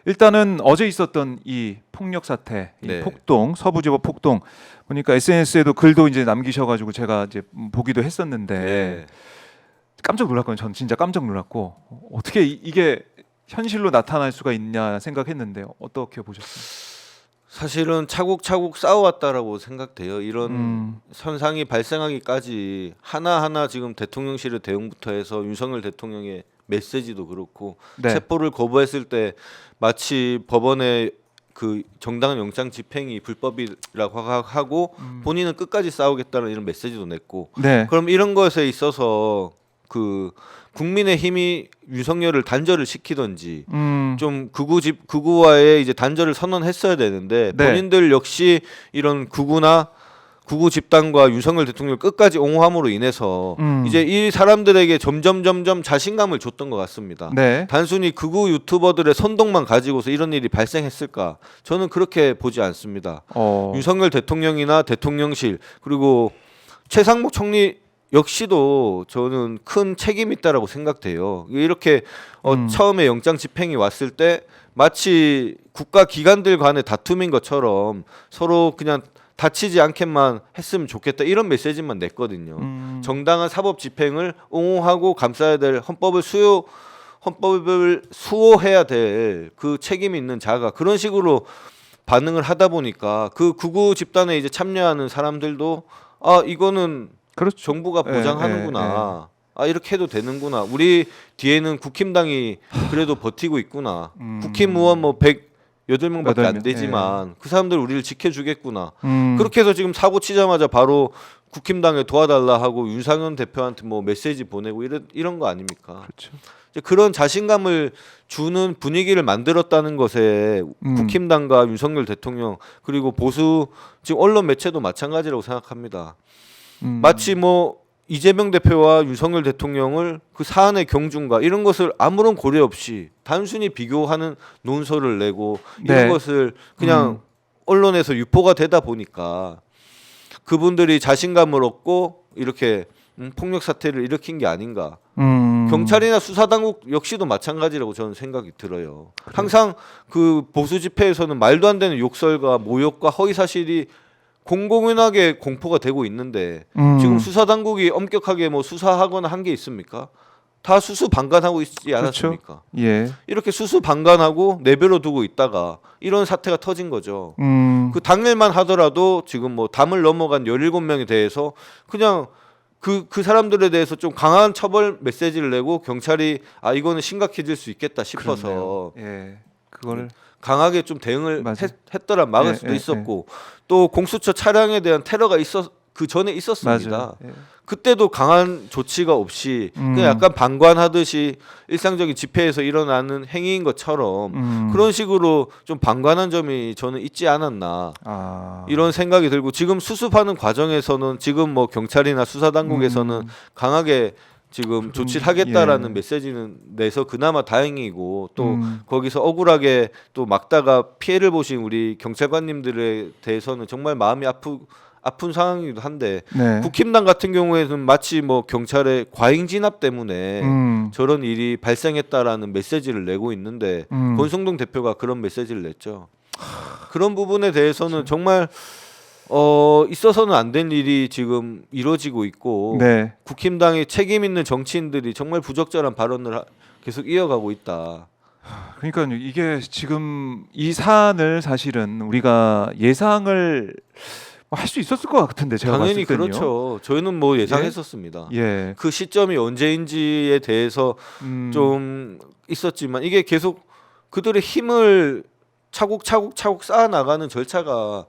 일단은 어제 있었던 이 폭력 사태, 이 네. 폭동, 서부지법 폭동 보니까 SNS에도 글도 이제 남기셔가지고 제가 이제 보기도 했었는데 네. 깜짝 놀랐거든요. 전 진짜 깜짝 놀랐고 어떻게 이게 현실로 나타날 수가 있냐 생각했는데 어떻게 보셨어요? 사실은 차곡차곡 쌓아왔다라고 생각돼요. 이런 음. 현상이 발생하기까지 하나하나 지금 대통령실의 대응부터 해서 윤석열 대통령의 메시지도 그렇고 네. 체포를 거부했을 때 마치 법원의 그 정당한 영장 집행이 불법이라고 하고 본인은 끝까지 싸우겠다는 이런 메시지도 냈고 네. 그럼 이런 것에 있어서 그 국민의힘이 윤석열을 단절을 시키든지 좀 극우와의 이제 단절을 선언했어야 되는데 네. 본인들 역시 이런 극우 집단과 윤석열 대통령을 끝까지 옹호함으로 인해서 이제 이 사람들에게 점점 자신감을 줬던 것 같습니다. 네. 단순히 극우 유튜버들의 선동만 가지고서 이런 일이 발생했을까? 저는 그렇게 보지 않습니다. 윤석열 대통령이나 대통령실 그리고 최상목 총리 역시도 저는 큰 책임이 있다라고 생각돼요. 이렇게 처음에 영장 집행이 왔을 때 마치 국가 기관들 간의 다툼인 것처럼 서로 그냥 다치지 않게만 했으면 좋겠다 이런 메시지만 냈거든요. 정당한 사법 집행을 옹호하고 감싸야 될 헌법을 수호해야 될 그 책임이 있는 자가 그런 식으로 반응을 하다 보니까 그 극우 집단에 이제 참여하는 사람들도 이거는 그렇죠. 정부가 보장하는구나. 이렇게 해도 되는구나. 우리 뒤에는 국힘당이 그래도 버티고 있구나. 국힘 의원 뭐 108명밖에 안 되지만 그 사람들 우리를 지켜주겠구나. 그렇게 해서 지금 사고 치자마자 바로 국힘당에 도와달라 하고 윤상현 대표한테 뭐 메시지 보내고 이런 거 아닙니까? 그렇죠. 이제 그런 자신감을 주는 분위기를 만들었다는 것에 국힘당과 윤석열 대통령 그리고 보수 지금 언론 매체도 마찬가지라고 생각합니다. 마치 뭐 이재명 대표와 윤석열 대통령을 그 사안의 경중과 이런 것을 아무런 고려 없이 단순히 비교하는 논설을 내고 이런 것을 그냥 언론에서 유포가 되다 보니까 그분들이 자신감을 얻고 이렇게 폭력 사태를 일으킨 게 아닌가. 경찰이나 수사당국 역시도 마찬가지라고 저는 생각이 들어요. 항상 그 보수 집회에서는 말도 안 되는 욕설과 모욕과 허위 사실이 공공연하게 공포가 되고 있는데 지금 수사당국이 엄격하게 뭐 수사하거나 한 게 있습니까? 다 수수방관하고 있지 않았습니까? 그렇죠. 예. 이렇게 수수방관하고 내버려 두고 있다가 이런 사태가 터진 거죠. 그 당일만 하더라도 지금 뭐 담을 넘어간 17명에 대해서 그냥 그 사람들에 대해서 좀 강한 처벌 메시지를 내고 경찰이 이거는 심각해질 수 있겠다 싶어서 예. 그거를 강하게 좀 대응을 했더라 막을 수도 있었고 또 공수처 차량에 대한 테러가 그 전에 있었습니다. 그때도 강한 조치가 없이 그냥 약간 방관하듯이 일상적인 집회에서 일어나는 행위인 것처럼 그런 식으로 좀 방관한 점이 저는 있지 않았나 이런 생각이 들고 지금 수습하는 과정에서는 지금 뭐 경찰이나 수사당국에서는 강하게 지금 조치를 하겠다라는 메시지는 내서 그나마 다행이고 또 거기서 억울하게 또 막다가 피해를 보신 우리 경찰관님들에 대해서는 정말 마음이 아픈 상황이기도 한데 국힘당 같은 경우에는 마치 뭐 경찰의 과잉 진압 때문에 저런 일이 발생했다라는 메시지를 내고 있는데 권성동 대표가 그런 메시지를 냈죠. 그런 부분에 대해서는 정말 있어서는 안 된 일이 지금 이루어지고 있고 국힘당의 책임 있는 정치인들이 정말 부적절한 발언을 계속 이어가고 있다. 그러니까요. 이게 지금 이 사안을 사실은 우리가 예상을 할 수 있었을 것 같은데 제가 당연히 봤을 때는요. 그렇죠. 저희는 뭐 예상했었습니다. 예. 그 시점이 언제인지에 대해서 좀 있었지만 이게 계속 그들의 힘을 차곡차곡 쌓아 나가는 절차가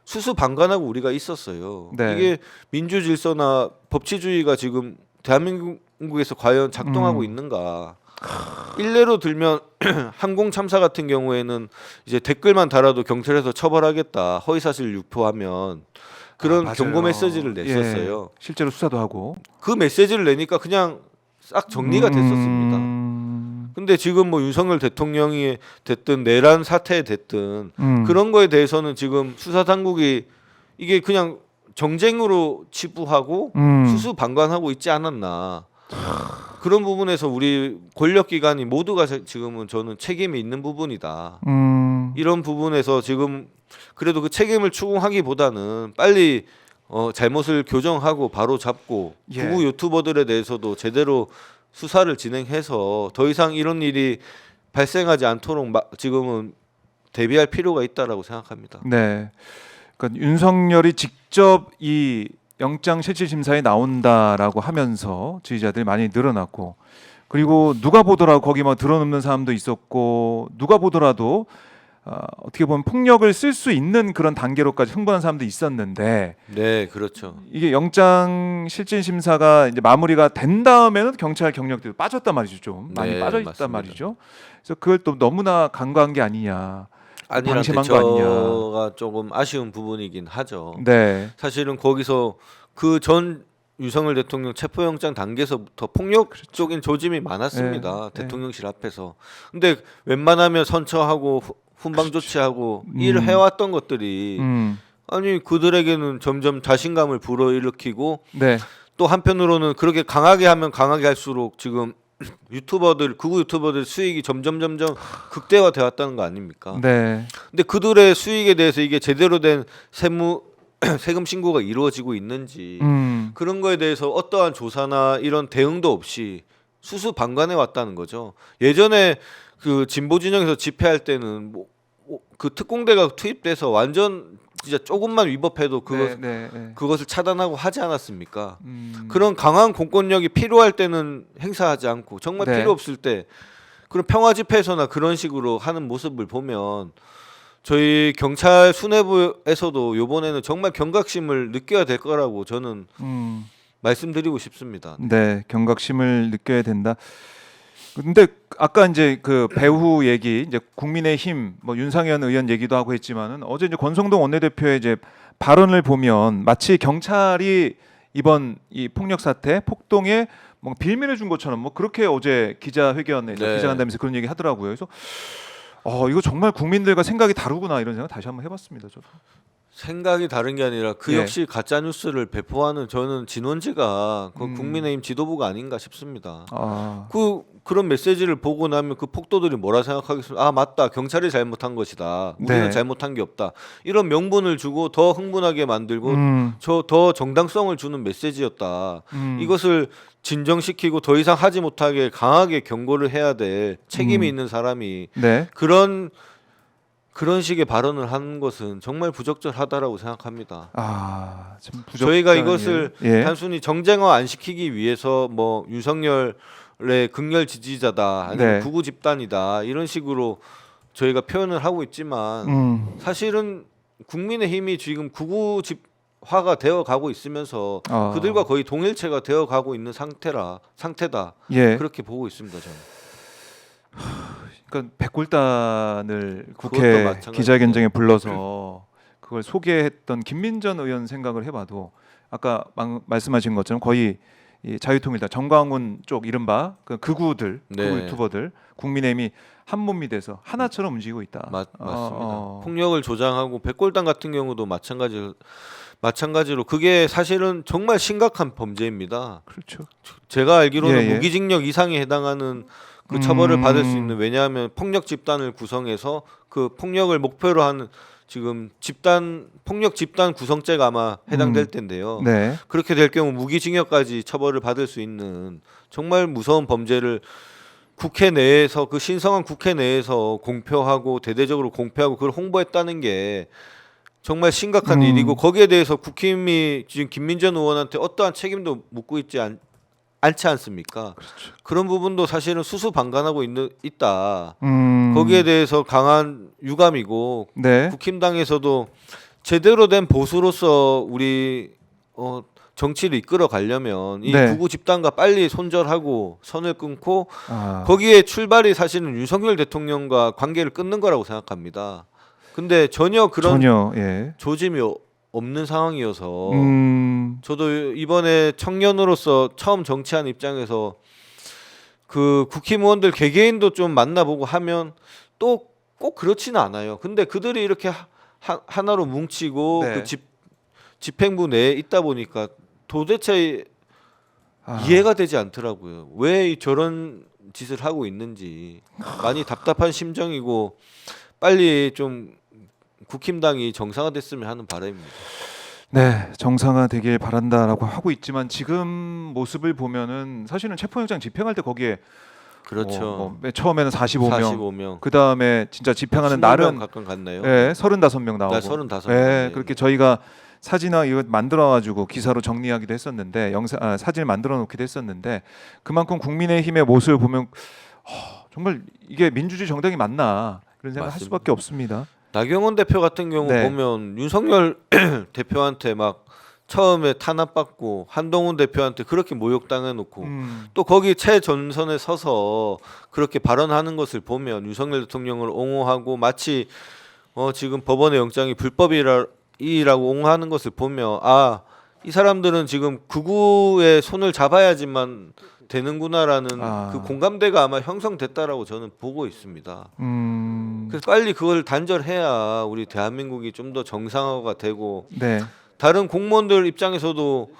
수수방관하고 우리가 있었어요. 이게 민주 질서나 법치주의가 지금 대한민국에서 과연 작동하고 있는가? 일례로 들면 항공 참사 같은 경우에는 이제 댓글만 달아도 경찰에서 처벌하겠다 허위사실 유포하면 그런 경고 메시지를 냈었어요. 실제로 수사도 하고 그 메시지를 내니까 그냥 싹 정리가 됐었습니다. 근데 지금 뭐 윤석열 대통령이 됐든 내란 사태에 됐든 그런 거에 대해서는 지금 수사 당국이 이게 그냥 정쟁으로 치부하고 수수방관하고 있지 않았나. 그런 부분에서 우리 권력기관이 모두가 지금은 저는 책임이 있는 부분이다. 이런 부분에서 지금 그래도 그 책임을 추궁하기보다는 빨리 잘못을 교정하고 바로 잡고 예. 구구 유튜버들에 대해서도 제대로 수사를 진행해서 더 이상 이런 일이 발생하지 않도록 지금은 대비할 필요가 있다라고 생각합니다. 네. 그러니까 윤석열이 직접 이 영장실질심사에 나온다라고 하면서 지지자들이 많이 늘어났고, 그리고 누가 보더라도 거기 막 들어눕는 사람도 있었고, 누가 보더라도 어떻게 보면 폭력을 쓸 수 있는 그런 단계로까지 흥분한 사람도 있었는데, 네, 그렇죠. 이게 영장실질심사가 이제 마무리가 된 다음에는 경찰 경력도 빠졌단 말이죠. 좀 많이 네, 빠져 있단 맞습니다. 말이죠. 그래서 그걸 또 너무나 간과한 게 아니냐, 아니란 방심한 거 아니냐. 대처가 조금 아쉬운 부분이긴 하죠. 네. 사실은 거기서 그 전 윤석열 대통령 체포영장 단계에서부터 폭력적인 조짐이 많았습니다. 네, 대통령실 앞에서. 근데 웬만하면 선처하고 훈방 조치하고 음. 일을 해왔던 것들이 음. 아니 그들에게는 점점 자신감을 불어일으키고 네. 또 한편으로는 그렇게 강하게 하면 강하게 할수록 지금 구구 유튜버들 수익이 점점 극대화되어 왔다는 거 아닙니까? 네. 근데 그들의 수익에 대해서 이게 제대로 된 세금 신고가 이루어지고 있는지 그런 거에 대해서 어떠한 조사나 이런 대응도 없이 수수방관해 왔다는 거죠. 예전에 그 진보 진영에서 집회할 때는 그 특공대가 투입돼서 완전 진짜 조금만 위법해도 그것을 차단하고 하지 않았습니까? 그런 강한 공권력이 필요할 때는 행사하지 않고 정말 네. 필요 없을 때 그런 평화 집회에서나 그런 식으로 하는 모습을 보면 저희 경찰 수뇌부에서도 이번에는 정말 경각심을 느껴야 될 거라고 저는 말씀드리고 싶습니다. 네, 경각심을 느껴야 된다. 근데 아까 이제 그 배후 얘기, 이제 국민의힘 뭐 윤상현 의원 얘기도 하고 했지만은 어제 이제 권성동 원내대표의 이제 발언을 보면 마치 경찰이 이번 이 폭력 사태, 폭동에 뭐 빌미를 준 것처럼 뭐 그렇게 어제 기자회견에서 네. 기자간담회에서 그런 얘기 하더라고요. 그래서 이거 정말 국민들과 생각이 다르구나 이런 생각 다시 한번 해봤습니다. 저도. 생각이 다른 게 아니라 그 예. 역시 가짜 뉴스를 배포하는 저는 진원지가 그 음. 국민의힘 지도부가 아닌가 싶습니다. 아, 그런 메시지를 보고 나면 그 폭도들이 뭐라 생각하겠습니까? 아 맞다, 경찰이 잘못한 것이다. 우리는 네. 잘못한 게 없다. 이런 명분을 주고 더 흥분하게 만들고 더 정당성을 주는 메시지였다. 이것을 진정시키고 더 이상 하지 못하게 강하게 경고를 해야 될 책임이 있는 사람이 네. 그런 식의 발언을 하는 것은 정말 부적절하다라고 생각합니다. 아, 참 부적절한 저희가 이것을 예. 단순히 정쟁화 안 시키기 위해서 뭐 윤석열의 극렬 지지자다 아니면 네. 구구 집단이다 이런 식으로 저희가 표현을 하고 있지만 사실은 국민의힘이 지금 구구 집화가 되어 가고 있으면서 그들과 거의 동일체가 되어 가고 있는 상태다. 예. 그렇게 보고 있습니다. 저는. 그러니까 백골단을 그것도 국회 마찬가지죠. 기자회견장에 불러서 그걸 소개했던 김민전 의원 생각을 해봐도 아까 말씀하신 것처럼 거의 이 자유통일당 정광훈 쪽 이른바 그 극우들, 네. 극우 유튜버들 국민의힘이 한 몸이 돼서 하나처럼 움직이고 있다. 맞습니다. 폭력을 조장하고 백골단 같은 경우도 마찬가지로 그게 사실은 정말 심각한 범죄입니다. 그렇죠. 제가 알기로는 예. 무기징역 이상에 해당하는 그 처벌을 받을 수 있는, 왜냐하면 폭력 집단을 구성해서 그 폭력을 목표로 하는 지금 폭력 집단 구성죄가 아마 해당될 텐데요. 네. 그렇게 될 경우 무기징역까지 처벌을 받을 수 있는 정말 무서운 범죄를 국회 내에서 그 신성한 국회 내에서 공표하고 대대적으로 공표하고 그걸 홍보했다는 게 정말 심각한 일이고 거기에 대해서 국힘이 지금 김민전 의원한테 어떠한 책임도 묻고 있지 않지 않습니까? 그렇죠. 그런 부분도 사실은 수수방관하고 있다. 음. 거기에 대해서 강한 유감이고 네. 국힘당에서도 제대로 된 보수로서 우리 정치를 이끌어 가려면 이 네. 구구 집단과 빨리 손절하고 선을 끊고 아. 거기에 출발이 사실은 윤석열 대통령과 관계를 끊는 거라고 생각합니다. 근데 전혀 그런 예. 조짐이 없는 상황이어서 저도 이번에 청년으로서 처음 정치한 입장에서 그 국힘 의원들 개개인도 좀 만나보고 하면 또 꼭 그렇지는 않아요. 근데 그들이 이렇게 하나로 뭉치고 네. 그 집행부 내에 있다 보니까 도대체 이해가 되지 않더라고요. 왜 저런 짓을 하고 있는지 많이 답답한 심정이고 빨리 좀 국힘당이 정상화됐으면 하는 바람입니다. 네, 정상화되길 바란다라고 하고 있지만 지금 모습을 보면은 사실은 체포영장 집행할 때 거기에 그렇죠. 맨 처음에는 45명, 45명. 그 다음에 진짜 집행하는 20명 날은 가까이 갔나요? 예, 35명 나오고, 35명. 예, 그렇게 저희가 사진화 이거 만들어가지고 기사로 정리하기도 했었는데 사진을 만들어 놓기도 했었는데 그만큼 국민의힘의 모습을 보면 정말 이게 민주주의 정당이 맞나 그런 생각 할 맞습니다. 수밖에 없습니다. 나경원 대표 같은 경우 네. 보면 윤석열 대표한테 막 처음에 탄압받고 한동훈 대표한테 그렇게 모욕당해놓고 또 거기 최전선에 서서 그렇게 발언하는 것을 보면 윤석열 대통령을 옹호하고 마치 지금 법원의 영장이 불법이라고 옹호하는 것을 보면 이 사람들은 지금 극우의 손을 잡아야지만 되는구나라는 그 공감대가 아마 형성됐다라고 저는 보고 있습니다. 그래서 빨리 그걸 단절해야 우리 대한민국이 좀 더 정상화가 되고 네. 다른 공무원들 입장에서도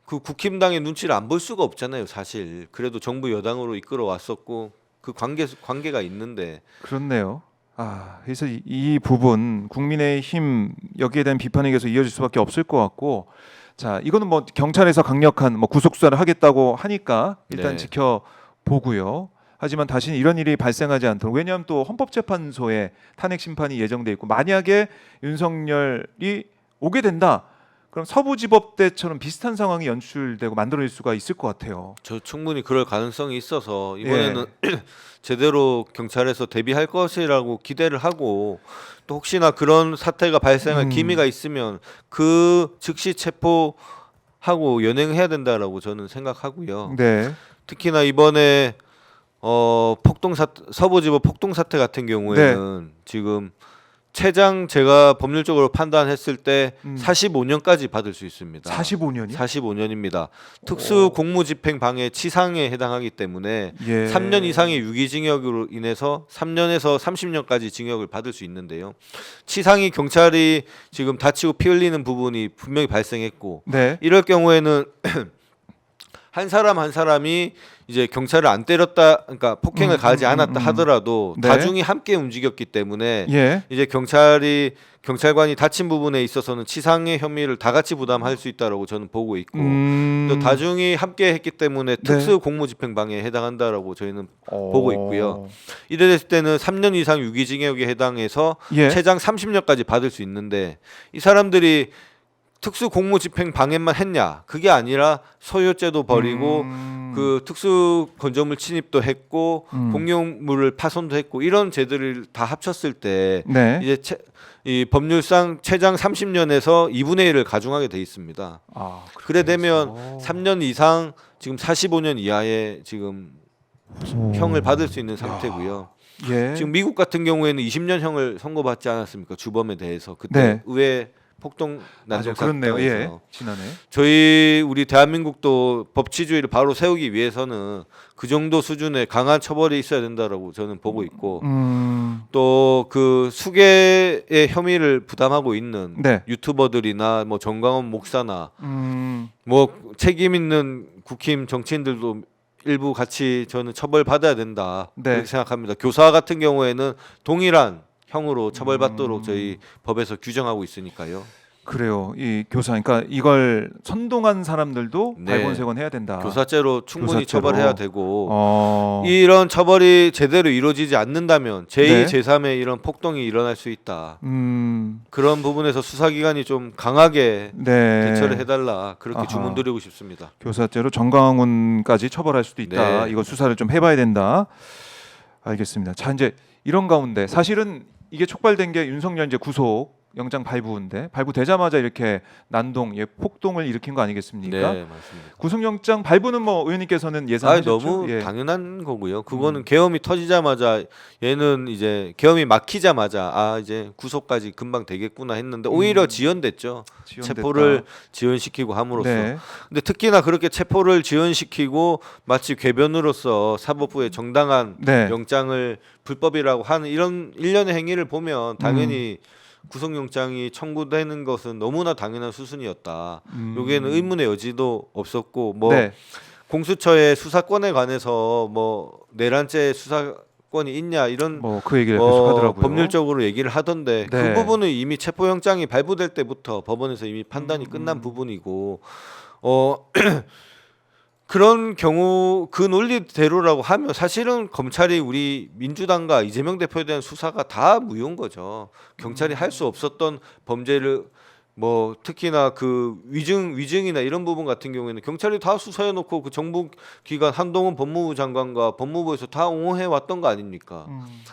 그 국힘당의 눈치를 안 볼 수가 없잖아요, 사실. 그래도 정부 여당으로 이끌어 왔었고 그 관계가 있는데. 그렇네요. 그래서 이 부분 국민의힘 여기에 대한 비판이 계속 이어질 수밖에 없을 것 같고, 자 이거는 뭐 경찰에서 강력한 구속 수사를 하겠다고 하니까 일단 네. 지켜보고요. 하지만 다시는 이런 일이 발생하지 않도록, 왜냐하면 또 헌법재판소에 탄핵 심판이 예정돼 있고 만약에 윤석열이 오게 된다. 그럼 서부지법 때처럼 비슷한 상황이 연출되고 만들어질 수가 있을 것 같아요. 저 충분히 그럴 가능성이 있어서 이번에는 제대로 경찰에서 대비할 것이라고 기대를 하고 또 혹시나 그런 사태가 발생할 기미가 있으면 그 즉시 체포하고 연행해야 된다라고 저는 생각하고요. 네. 특히나 이번에 서부지법 폭동 사태 같은 경우에는 지금 최장 제가 법률적으로 판단했을 때 45년까지 받을 수 있습니다. 45년이요? 45년입니다. 특수 공무집행 방해 치상에 해당하기 때문에 3년 이상의 유기징역으로 인해서 3년에서 30년까지 징역을 받을 수 있는데요. 치상이 경찰이 지금 다치고 피 흘리는 부분이 분명히 발생했고 이럴 경우에는 한 사람 한 사람이 이제 경찰을 안 때렸다, 그러니까 폭행을 가하지 않았다 하더라도 다중이 함께 움직였기 때문에 이제 경찰관이 다친 부분에 있어서는 치상의 혐의를 다 같이 부담할 수 있다라고 저는 보고 있고 또 다중이 함께 했기 때문에 특수 공무집행방해에 해당한다라고 저희는 보고 있고요. 이랬을 때는 3년 이상 유기징역에 해당해서 최장 30년까지 받을 수 있는데 이 사람들이 특수 공무집행 방해만 했냐? 그게 아니라 소유죄도 벌이고 그 특수 건조물 침입도 했고 공용물을 파손도 했고 이런 죄들을 다 합쳤을 때 이제 이 법률상 최장 30년에서 2분의 1을 가중하게 돼 있습니다. 그래 되면 3년 이상 지금 45년 이하의 지금 형을 받을 수 있는 상태고요. 지금 미국 같은 경우에는 20년형을 선고받지 않았습니까? 주범에 대해서 그때 의회 폭동 난동 사건에서 지난해 우리 대한민국도 법치주의를 바로 세우기 위해서는 그 정도 수준의 강한 처벌이 있어야 된다라고 저는 보고 있고 또 그 수개의 혐의를 부담하고 있는 유튜버들이나 뭐 정광훈 목사나 뭐 책임 있는 국힘 정치인들도 일부 같이 저는 처벌받아야 된다 그렇게 생각합니다. 교사 같은 경우에는 동일한 형으로 처벌받도록 저희 법에서 규정하고 있으니까요. 그래요. 이 교사, 그러니까 이걸 선동한 사람들도 발본색원 해야 된다. 교사죄로 충분히 처벌해야 되고 이런 처벌이 제대로 이루어지지 않는다면 제2, 제3의 이런 폭동이 일어날 수 있다. 그런 부분에서 수사기관이 좀 강하게 대처를 해달라 그렇게 주문드리고 싶습니다. 교사죄로 정광훈까지 처벌할 수도 있다. 이거 수사를 좀 해봐야 된다. 알겠습니다. 자 이제 이런 가운데 사실은 이게 촉발된 게 윤석열 이제 구속 영장 발부되자마자 이렇게 난동, 폭동을 일으킨 거 아니겠습니까? 네, 맞습니다. 구속영장 발부는 뭐 의원님께서는 예상하셨죠? 너무 당연한 거고요. 그거는 계엄이 터지자마자 얘는 이제 계엄이 막히자마자 이제 구속까지 금방 되겠구나 했는데 오히려 지연됐죠. 체포를 지연시키고 함으로써. 근데 특히나 그렇게 체포를 지연시키고 마치 궤변으로서 사법부의 정당한 영장을 불법이라고 하는 이런 일련의 행위를 보면 당연히 구속영장이 청구되는 것은 너무나 당연한 수순이었다. 여기에는 의문의 여지도 없었고 공수처의 수사권에 관해서 뭐 내란죄 수사권이 있냐 이런 뭐 그 얘기를 계속 하더라고요. 법률적으로 얘기를 하던데 네. 그 부분은 이미 체포영장이 발부될 때부터 법원에서 이미 판단이 끝난 부분이고 그런 경우 그 논리대로라고 하면 사실은 검찰이 우리 민주당과 이재명 대표에 대한 수사가 다 무효인 거죠. 경찰이 할 수 없었던 범죄를 뭐 특히나 그 위증이나 이런 부분 같은 경우에는 경찰이 다 수사해 놓고 그 정부 기관 한동훈 법무부 장관과 법무부에서 다 옹호해 왔던 거 아닙니까?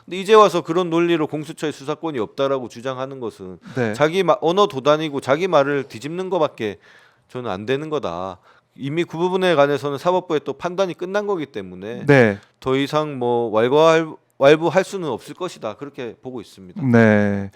근데 이제 와서 그런 논리로 공수처의 수사권이 없다라고 주장하는 것은 네. 자기 언어 도단이고 자기 말을 뒤집는 거밖에 저는 안 되는 거다. 이미 그 부분에 관해서는 사법부의 또 판단이 끝난 거기 때문에 네. 더 이상 뭐 왈가왈부할 수는 없을 것이다. 그렇게 보고 있습니다. 네.